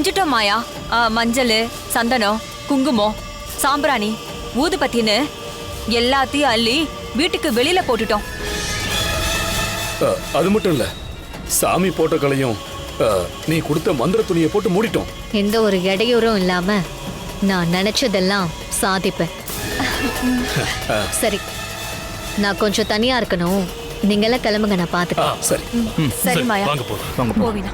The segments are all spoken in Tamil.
செஞ்சுட்டோம் மாயா. மஞ்சள், சந்தனம், குங்குமம், சாம்பிராணி, ஊதுபத்தின்னு எல்லாத்தையும் அள்ளி வீட்டுக்கு வெளியில போட்டுட்டோம். அது மட்டும் இல்ல, சாமி போட்டோக்களையும் நீ கொடுத்த மந்திர துணியை போட்டு மூடிட்டோம். எந்த ஒரு இடையூறும் இல்லாம நான் நினைச்சதெல்லாம் சாதிப்பேன். சரி, நான் கொஞ்சம் தனியா இருக்கணும். நீங்க எல்லாம் கிளம்புங்க, நான் பாத்துக்கிறேன். சரி சரி மாயா, வாங்க போலாம். போவினா.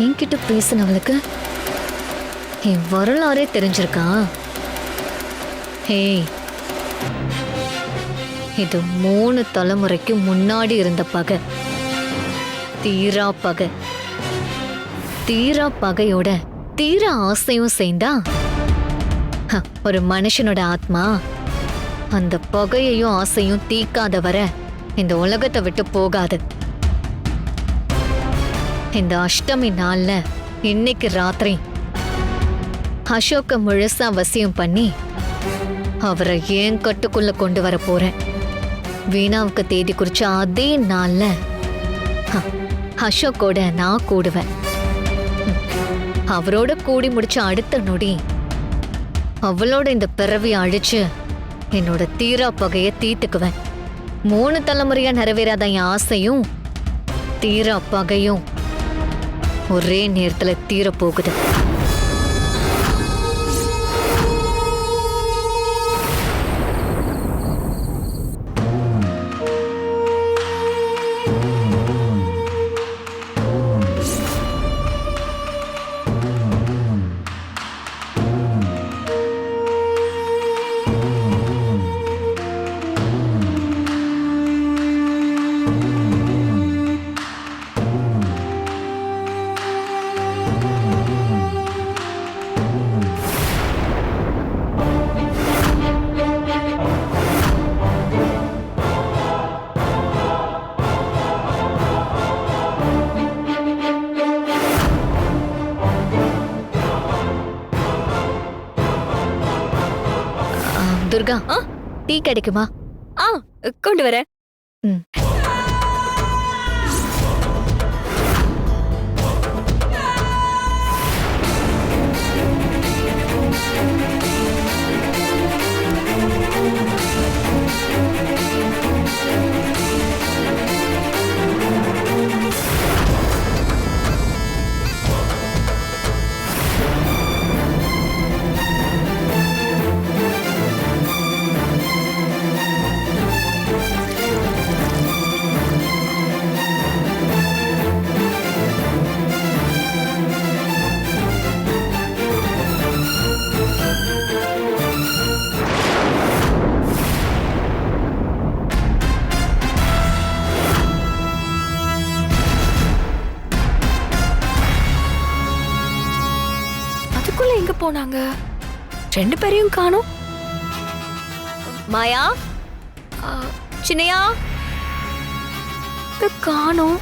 என்கிட்ட பேசினவளுக்கு என் வரலாறே தெரிஞ்சிருக்கா? ஹேய், இது 3 தலைமுறைக்கு முன்னாடி இருந்த பகை. தீரா பகை. தீரா பகையோட தீர ஆசையும் சேர்ந்தா ஒரு மனுஷனோட ஆத்மா அந்த பகையையும் ஆசையும் தீக்காத வர இந்த உலகத்தை விட்டு போகாது. இந்த அஷ்டமி நாள்ல இன்னைக்கு ராத்திரி அசோக்க முழுசா வசியம் பண்ணி அவரை ஏன் கட்டுக்குள்ள கொண்டு வர போறேன். வீணாவுக்கு தேதி குறிச்ச அதே நாள்ல அசோக்கோட நான் கூடுவேன். அவரோட கூடி முடிச்ச அடுத்த நொடி அவளோட இந்த பிறவி அழிச்சு என்னோட தீரா பகைய தீர்த்துக்குவேன். 3 தலைமுறையா நிறைவேறாத என் ஆசையும் தீரா பகையும் ஒரே நேரத்துல தீர போகுது. துர்கா, டீ கிடைக்குமா? கொண்டு வரேன். எங்க போனாங்க? 2 பேரையும் காணோம். மாயா, சின்னையா காணோம்.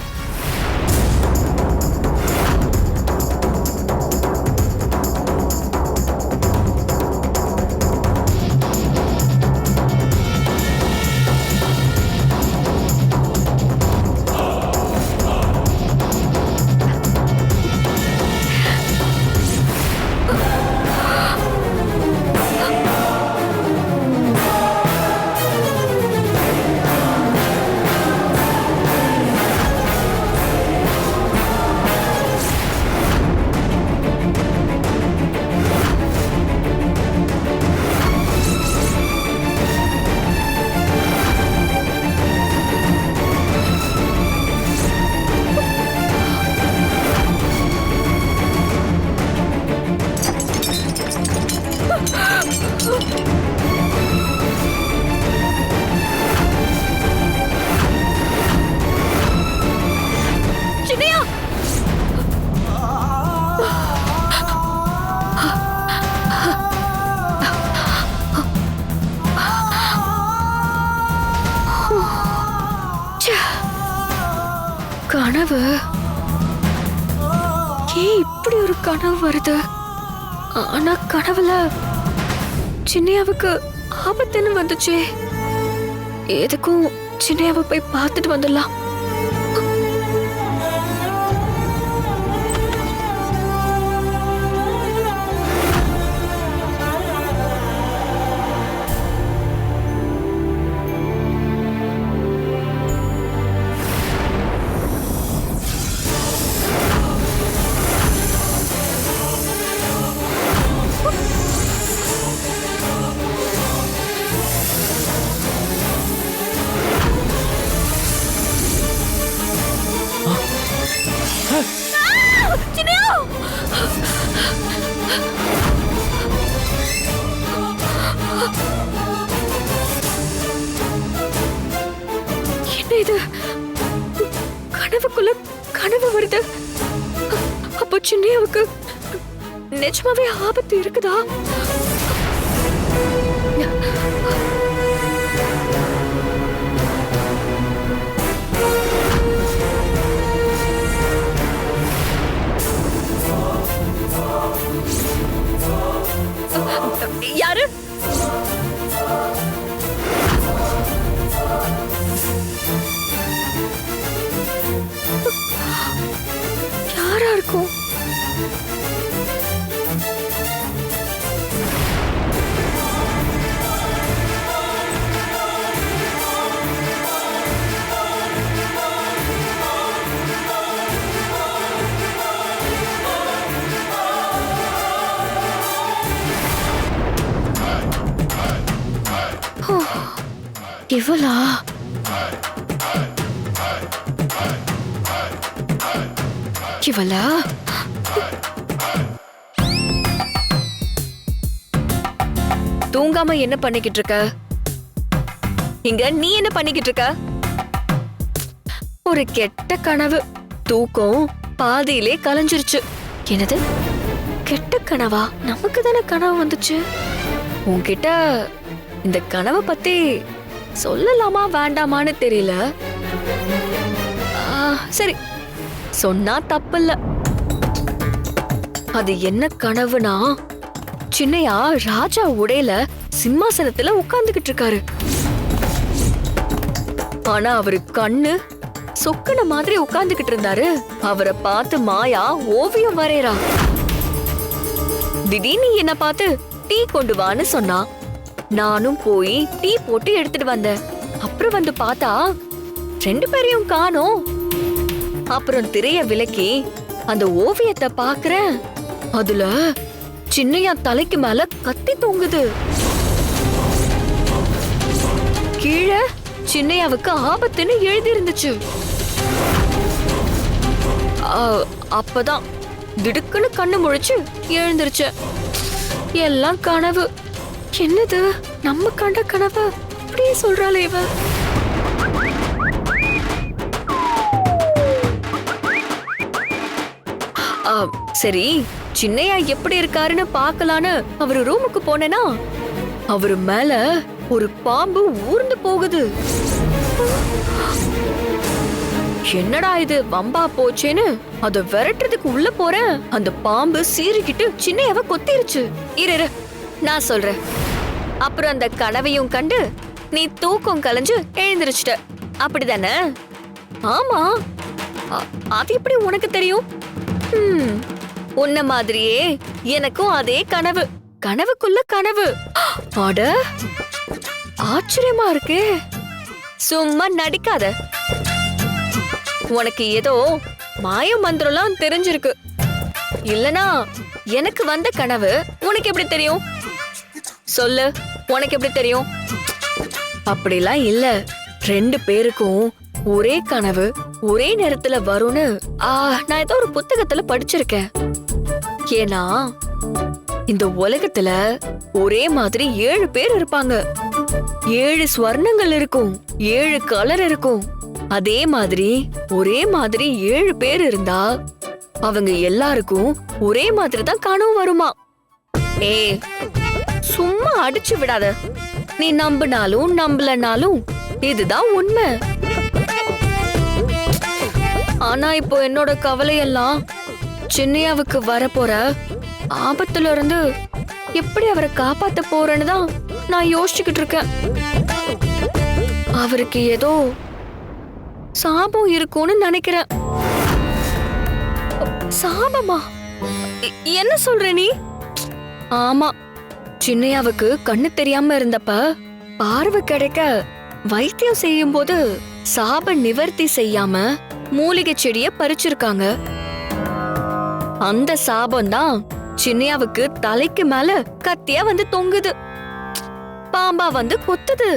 கனவு ஏன் இப்படி இப்படி ஒரு கனவு வருது. ஆனா கனவுல சின்னையாவுக்கு ஆபத்துன்னு வந்துச்சே. எதுக்கும் சின்னையாவை போய் பார்த்துட்டு வந்துடலாம். என்ன இது? கனவுக்குள்ள கனவு வருது. அப்போ சின்னையாவுக்கு நிஜமாவே ஆபத்து இருக்குதா? யாரு? யாரா இருக்கும்? இவளா? இவளா? தூங்காம என்ன பண்ணிக்கிட்டு இருக்க? இங்க நீ என்ன பண்ணிக்கிட்டு இருக்க? ஒரு கெட்ட கனவு. தூக்கம் பாதியிலே கலைஞ்சிருச்சு. என்னது கெட்ட கனவா? நமக்கு தானே கனவு வந்துச்சு. உன்கிட்ட இந்த கனவை பத்தி சொல்லலாமா வேண்டாமான்னு தெரியல. சரி, சொன்னா தப்பில்ல. அது என்ன கனவுனா, சின்னையா ராஜா உடையில சிம்மாசனத்துல உட்கார்ந்துகிட்டு இருக்காரு. ஆனா அவரு கண்ணு சொக்கன மாதிரி உட்கார்ந்துகிட்டு இருந்தாரு. அவரை பார்த்து மாயா ஓவியம் வரையறா. திடீர்னு என்ன பார்த்து டீ கொண்டு வான்னு சொன்னா. நானும் போய் டீ போட்டு எடுத்துட்டு வந்தேன். அப்புறம் வந்து பார்த்தா 2 பேரையும் காணோம். அப்புறம் திரைய விலக்கி அந்த ஓவியத்தை பாக்குறேன். அதுல சின்னையா தலைக்கு மேல கத்தி தொங்குது. கீழே சின்னையாவுக்கு ஆபத்துன்னு எழுதி இருந்துச்சு. அப்பதான் திடுக்குன்னு கண்ணு முழிச்சு எழுந்திருச்சு. எல்லாம் கனவு. என்னது நம்ம கண்ட கனவு? அப்படியே சொல்றாளே இவ. சரி, சின்னையா எப்படி இருக்காருன்னு பாக்கலான்னு அவரு ரூமுக்கு போனேனா, அவரு மேல ஒரு பாம்பு ஊர்ந்து போகுது. என்னடா இது வம்பா போச்சேன்னு அத விரட்டுறதுக்கு உள்ள போறேன். அந்த பாம்பு சீறிக்கிட்டு சின்னையாவ கொத்திருச்சு. இரு நான் சொல்றேன். அப்புறம் அந்த கனவையும் கண்டு நீ தூக்கம் கலைஞ்சு எழுந்திருச்சிட்ட, அப்படிதானே? ஆமா. அது எப்படி உனக்கு தெரியும்? உன்ன மாதிரியே எனக்கும் அதே கனவு. கனவுக்குள்ள கனவு. அட, ஆச்சரியமா இருக்கே. சும்மா நடிக்காத. உனக்கு ஏதோ மாய மந்திரம்லாம் தெரிஞ்சிருக்கு. இல்லனா எனக்கு வந்த கனவு உனக்கு எப்படி தெரியும்? சொல்லு, உனக்கு எப்படி தெரியும்? அப்படிலாம் இல்ல. 2 பேருக்கும் ஒரே கனவு ஒரே நேரத்துல வரும்னு நான் ஏதோ ஒரு புத்தகத்துல படிச்சிருக்கேன். ஏன்னா இந்த உலகத்துல ஒரே மாதிரி 7 பேர் இருப்பாங்க. 7 ஸ்வர்ணங்கள் இருக்கும், 7 கலர் இருக்கும். அதே மாதிரி ஒரே மாதிரி 7 பேர் இருந்தா அவங்க எல்லாருக்கும் ஒரே மாதிரி தான் கனவு வருமா. ஏய், சும்மா அடிச்சு விடாத. நீ நம்பினாலும் நம்பலனாலும் இதுதான் உண்மை. ஆனா இப்போ என்னோட கவலை எல்லாம் சின்னையாவுக்கு வரப்போற ஆபத்துல இருந்து எப்படி அவரை காப்பாத்த போறேன்னு தான் நான் யோசிச்சுக்கிட்டு இருக்கேன். அவருக்கு ஏதோ சாபம் இருக்கும்னு நினைக்கிறேன். சாபமா? என்ன சொல்ற நீ? ஆமா, சின்னையாவுக்கு கண்ணு தெரியாம இருந்தப்ப பார்வை கிடைக்க வைத்தியம் செய்யும் போது சாப நிவர்த்தி செய்யாம மூலிகை செடிய பறிச்சிருக்காங்க. அந்த சாபம் தான் சின்னையாவுக்கு தலைக்கு மேல கத்தியா வந்து தொங்குது, பாம்பா வந்து கொத்துது.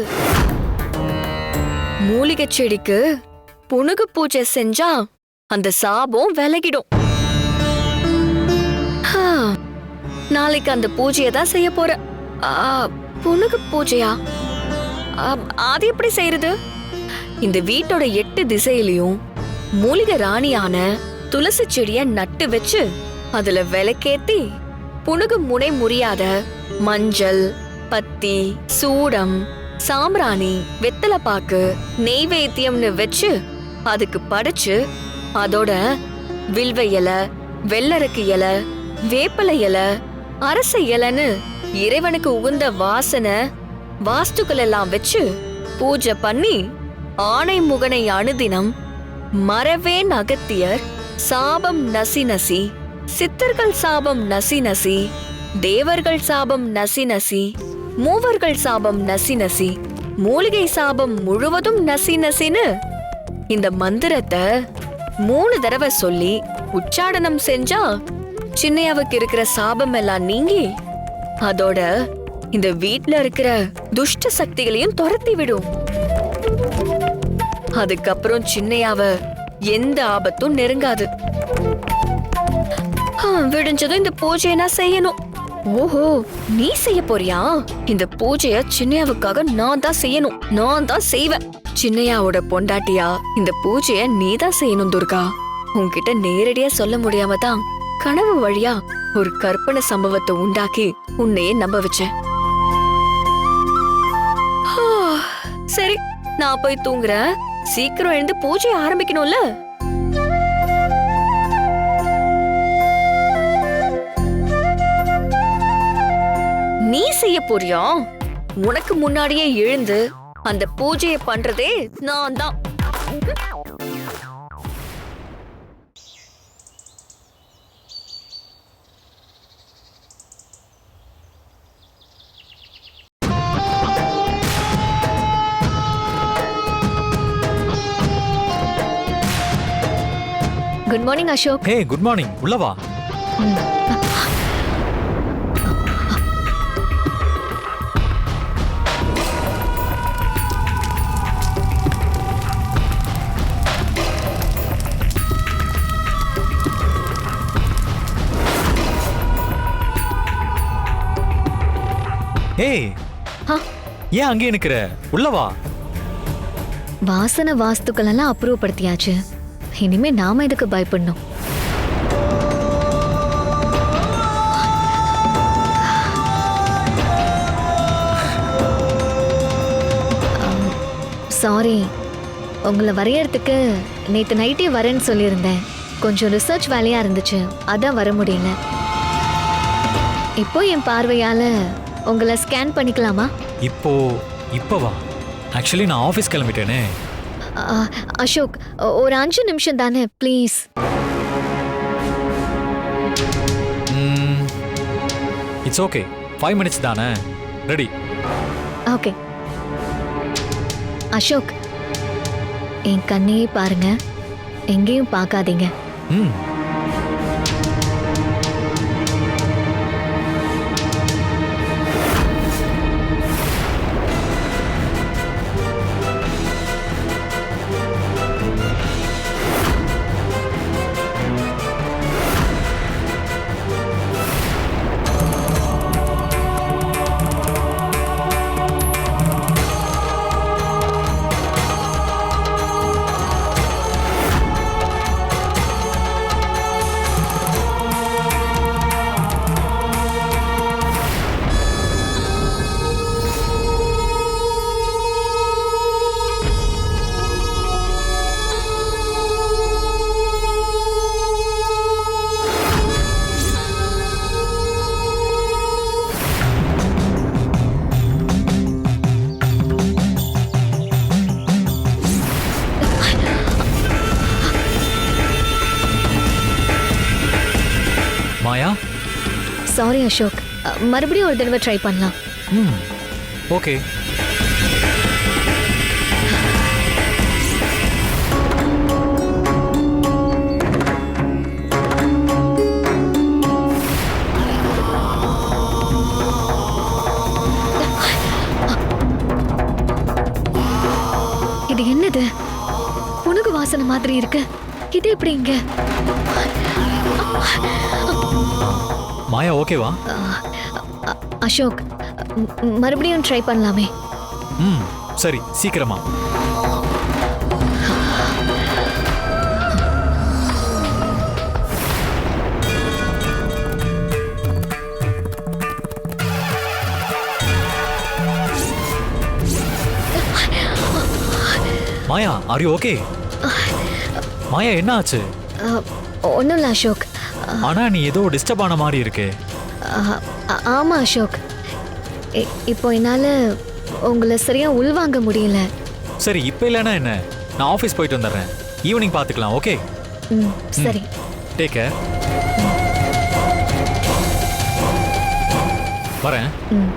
மூலிகை செடிக்கு புனுகு பூஜை செஞ்சா அந்த சாபம் விலகிடும். நாளைக்கு அந்த பூஜையை தான் செய்ய போறேன். புனுகு பூஜையா? அது எப்படி செய்யறது? இந்த வீட்டோட 8 திசையிலையும் மூலிகை ராணியான துளசி செடிய நட்டு வச்சு அதுல விளக்கேத்தி புனுகு முனை முறியாத மஞ்சள், பத்தி, சூடம், சாம்பிராணி, வெத்தலைப்பாக்கு, நெய்வேத்தியம்னு வச்சு அதுக்கு படைச்சு அதோட வில்வ இலை, வெள்ளருக்கு இலை, வேப்பலை இலை, அரச இலைன்னு இறைவனுக்கு உகுந்த வாசனை வாஸ்துக்கள் எல்லாம் வச்சு பூஜை பண்ணி ஆணை முகனை அனுதினம் மறவேன் அகத்தியர் சாபம் நசி நசி, சித்தர்கள் சாபம் நசி நசி, தேவர்கள் சாபம் நசி நசி, மூவர்கள் சாபம் நசி நசி, மூலிகை சாபம் முழுவதும் நசி நசின்னு இந்த மந்திரத்தை 3 தடவை சொல்லி உச்சாடனம் செஞ்சா சின்னையாவுக்கு இருக்கிற சாபம் எல்லாம் நீங்கி அதோட இந்த வீட்ல இருக்கிற துஷ்ட சக்திகளையும் துரத்தி விடும். அதுக்கப்புறம் சின்னையாவ எந்த ஆபத்தும் நெருங்காது. விடிஞ்சதும் இந்த பூஜையை நான் செய்யணும். ஓஹோ, நீ செய்ய போறியா? இந்த பூஜைய சின்னையாவுக்காக நான் தான் செய்யணும். நான் தான் செய்வேன். சின்னையாவோட பொண்டாட்டியா இந்த பூஜைய நீ தான் செய்யணும் துர்கா. உன்கிட்ட நேரடியா சொல்ல முடியாம தான் கனவு வழியா ஒரு கற்பனை சம்பவத்தை உண்டாக்கி உன்னையே நம்ப வச்சேன். சரி, நான் போய் தூங்குறேன். சீக்கிரம் எழுந்து பூஜையை ஆரம்பிக்கணும்ல. நீ செய்ய போறியா? உனக்கு முன்னாடியே எழுந்து அந்த பூஜையை பண்றதே நான் தான். Good morning Ashok. Hey, good morning. உள்ள வா. ஏய், ஏன் அங்கே நிக்கிற? உள்ள வா. வாசனை வாஸ்துக்கள் எல்லாம் அப்ரூவ் படுத்தியாச்சு. இனிமே நாம இதுக்கு பயப்படணும். சாரி, உங்களை வரையறதுக்கு நேற்று நைட்டே வரேன்னு சொல்லியிருந்தேன். கொஞ்சம் ரிசர்ச் வேலையா இருந்துச்சு, அதான் வர முடியல. இப்போ என் பார்வையால உங்களை ஸ்கேன் பண்ணிக்கலாமா? இப்போ வா. ஆக்சுவலி நான் ஆஃபீஸ் கிளம்பிட்டேனே. அசோக், ஒரு 5 நிமிஷம் தானே ப்ளீஸ். இட்ஸ் ஓகே, 5 மினிட்ஸ் தானே. ரெடி? ஓகே. அசோக், என் கண்ணையே பாருங்க, எங்கேயும் பார்க்காதீங்க. ம். சாரி அசோக், மறுபடியும் ஒரு தடவை ட்ரை பண்ணலாம். ம் ஓகே. இது என்னது? புனுகு வாசனை மாதிரி இருக்கு. இது எப்படி இங்க? மாயா ஓகேவா? அசோக், மறுபடியும் ட்ரை பண்ணலாமே. ம் சரி, சீக்கிரமா. மாயா, ஆர் யூ ஓகே? மாயா என்ன ஆச்சு? ஒன்றும் இல்லை அசோக். ஆனா நீ ஏதோ டிஸ்டர்ப் ஆன மாதிரி இருக்கு. ஆமா அசோக், இப்போ என்னால உங்களை சரியா உள்வாங்க முடியல. சரி, இப்போ இல்லைன்னா என்ன, நான் ஆஃபீஸ் போயிட்டு வந்துடுறேன். ஈவினிங் பார்த்துக்கலாம். ஓகே? ம் சரி. Take care. வரேன். ம்.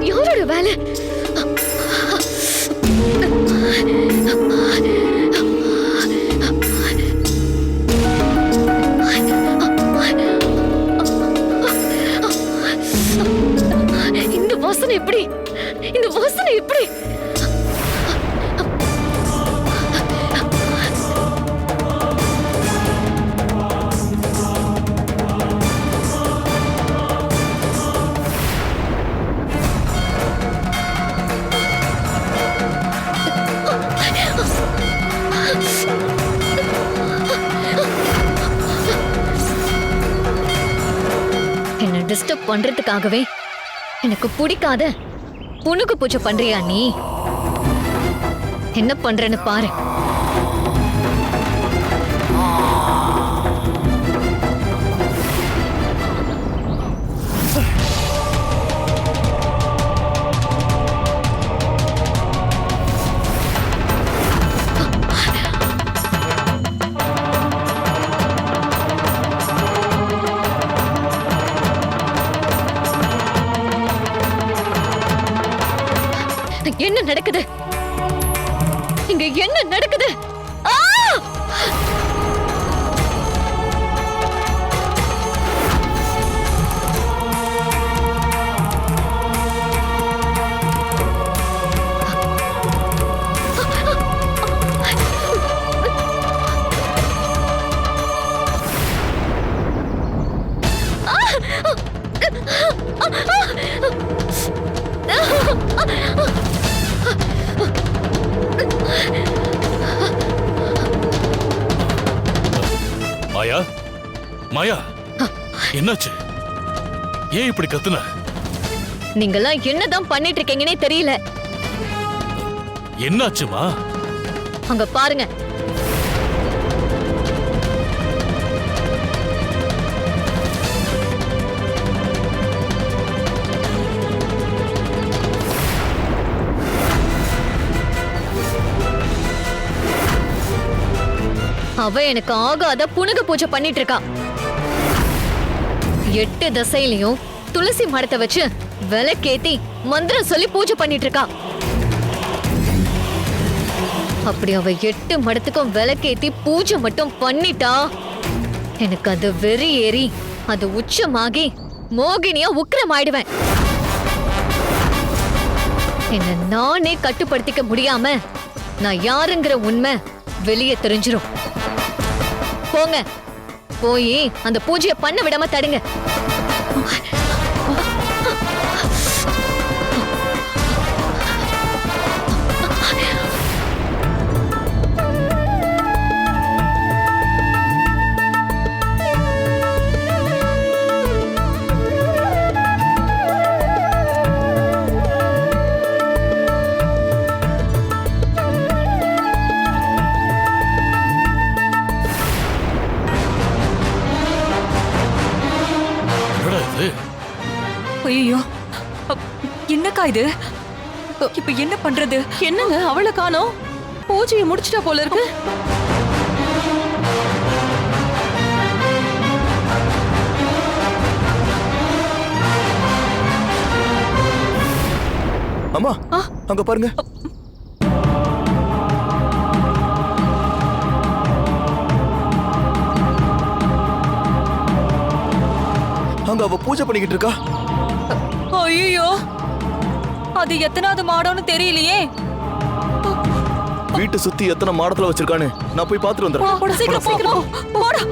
யாரோட வேலை? இந்த வாசனை எப்படி? இந்த வாசனை எப்படி? என்ன டிஸ்டர்ப் பண்றதுக்காகவே எனக்கு பிடிக்காத புனுக்கு பூஜை பண்றியா நீ? என்ன பண்றேன்னு பாரு. என்ன நடக்குது இங்க? என்ன நடக்குது? ஆ! மாயா, மாயா, என்னாச்சு? ஏன் இப்படி கத்துன? நீங்கெல்லாம் என்னதான் பண்ணிட்டு இருக்கீங்கன்னே தெரியல. என்னாச்சுமா? அங்க பாருங்க. அவ எனக்கு ஆகாத புனுகு பூஜை பண்ணிட்டு இருக்கா. 8 திசையிலையும் துளசி மரத்தை வச்சு விளக்கேத்தி மந்திரம் சொல்லி பூஜை பண்ணிட்டு இருக்கா. அப்படி அவ 8 மடத்துக்கும் விளக்கேத்தி பூஜை மட்டும் பண்ணிட்டா எனக்கு அது வெறி ஏறி அது உச்சமாகி மோகினியா உக்கிரம் ஆயிடுவேன். என்ன நானே கட்டுப்படுத்திக்க முடியாம நான் யாருங்கிற உண்மை வெளியே தெரிஞ்சிரும். போங்க, போய் அந்த பூஜையை பண்ண விடாம தடுங்க. ஐயோ, என்னக்கா இது? இப்ப என்ன பண்றது? என்னங்க அவளை காணோம்? பூஜையை முடிச்சிட்டா போல இருக்கு. அம்மா அங்க பாருங்க. அங்க அவ பூஜை பண்ணிக்கிட்டு இருக்கா. ஐயோ, அது எத்தனாவது மாடம்னு தெரியலையே. வீட்டை சுத்தி எத்தனை மாடத்துல வச்சிருக்கான்னு நான் போய் பார்த்துட்டு வந்துடுறேன். சீக்கிரம் சீக்கிரம் போடா.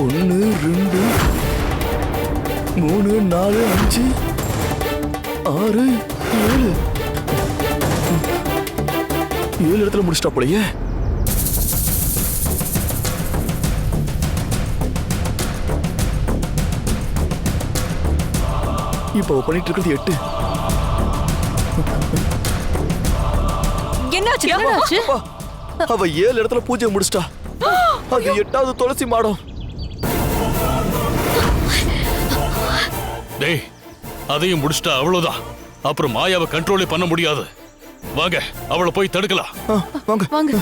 ஒன்னு 2 3 4 5 6 7 7 இடத்துல முடிச்சிட்டா போலயே. இப்ப அவ பண்ணிட்டு இருக்கிறது 8. என்னாச்சு? அப்பா, அவ 7 இடத்துல பூஜை முடிச்சிட்டா. அது 8வது துளசி மாடம். டேய், அதையும் முடிச்சிட்டா அவ்வளவுதான். அப்புறம் மாயாவை கண்ட்ரோலே பண்ண முடியாது. வாங்க, அவளை போய் தடுக்கலாம். வாங்க வாங்க.